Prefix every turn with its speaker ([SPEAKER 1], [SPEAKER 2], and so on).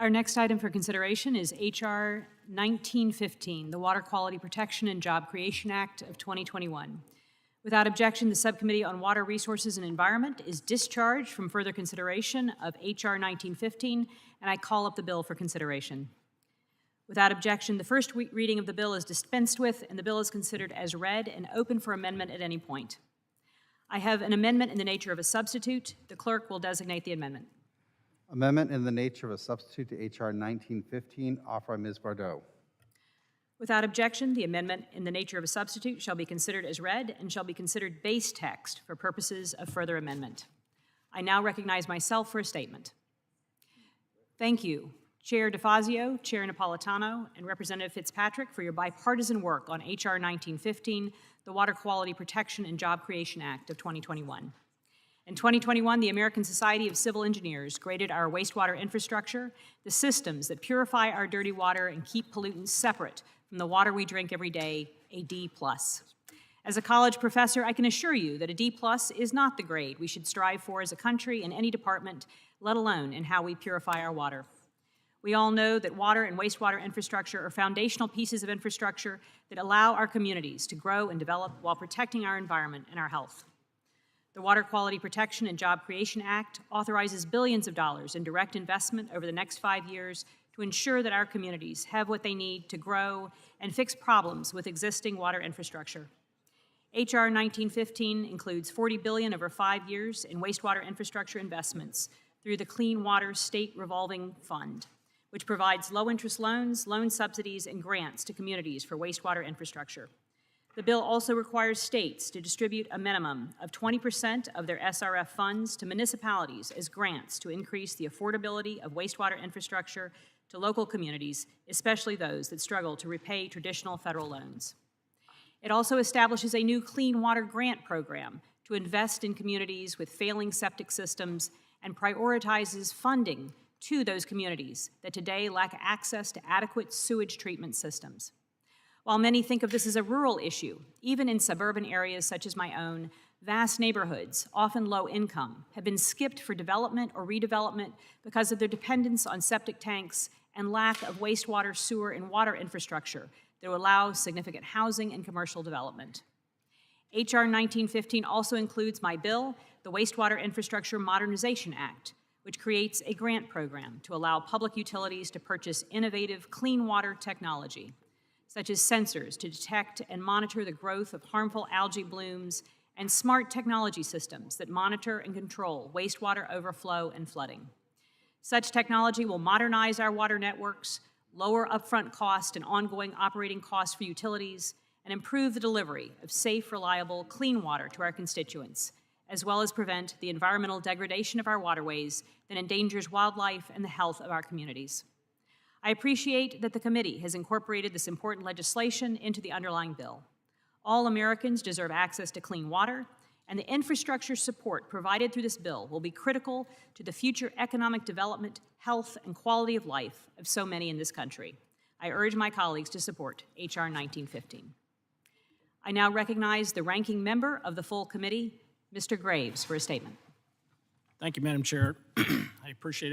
[SPEAKER 1] Our next item for consideration is H.R. 1915, the Water Quality Protection and Job Creation Act of 2021. Without objection, the Subcommittee on Water Resources and Environment is discharged from further consideration of H.R. 1915, and I call up the bill for consideration. Without objection, the first reading of the bill is dispensed with, and the bill is considered as read and open for amendment at any point. I have an amendment in the nature of a substitute. The clerk will designate the amendment.
[SPEAKER 2] Amendment in the nature of a substitute to H.R. 1915, offered by Ms. Bourdeaux.
[SPEAKER 1] Without objection, the amendment in the nature of a substitute shall be considered as read and shall be considered base text for purposes of further amendment. I now recognize myself for a statement. Thank you, Chair DeFazio, Chair Napolitano, and Representative Fitzpatrick for your bipartisan work on H.R. 1915, the Water Quality Protection and Job Creation Act of 2021. In 2021, the American Society of Civil Engineers graded our wastewater infrastructure, the systems that purify our dirty water and keep pollutants separate from the water we drink every day, a D+. As a college professor, I can assure you that a D+ is not the grade we should strive for as a country in any department, let alone in how we purify our water. We all know that water and wastewater infrastructure are foundational pieces of infrastructure that allow our communities to grow and develop while protecting our environment and our health. The Water Quality Protection and Job Creation Act authorizes billions of dollars in direct investment over the next 5 years to ensure that our communities have what they need to grow and fix problems with existing water infrastructure. H.R. 1915 includes $40 billion over 5 years in wastewater infrastructure investments through the Clean Water State Revolving Fund, which provides low-interest loans, loan subsidies, and grants to communities for wastewater infrastructure. The bill also requires states to distribute a minimum of 20% of their SRF funds to municipalities as grants to increase the affordability of wastewater infrastructure to local communities, especially those that struggle to repay traditional federal loans. It also establishes a new clean water grant program to invest in communities with failing septic systems and prioritizes funding to those communities that today lack access to adequate sewage treatment systems. While many think of this as a rural issue, even in suburban areas such as my own, vast neighborhoods, often low income, have been skipped for development or redevelopment because of their dependence on septic tanks and lack of wastewater, sewer, and water infrastructure that will allow significant housing and commercial development. H.R. 1915 also includes my bill, the Wastewater Infrastructure Modernization Act, which creates a grant program to allow public utilities to purchase innovative clean water technology, such as sensors to detect and monitor the growth of harmful algae blooms and smart technology systems that monitor and control wastewater overflow and flooding. Such technology will modernize our water networks, lower upfront cost and ongoing operating costs for utilities, and improve the delivery of safe, reliable, clean water to our constituents, as well as prevent the environmental degradation of our waterways that endangers wildlife and the health of our communities. I appreciate that the committee has incorporated this important legislation into the underlying bill. All Americans deserve access to clean water, and the infrastructure support provided through this bill will be critical to the future economic development, health, and quality of life of so many in this country. I urge my colleagues to support H.R. 1915. I now recognize the ranking member of the full committee, Mr. Graves, for a statement.
[SPEAKER 3] Thank you, Madam Chair. I appreciate it.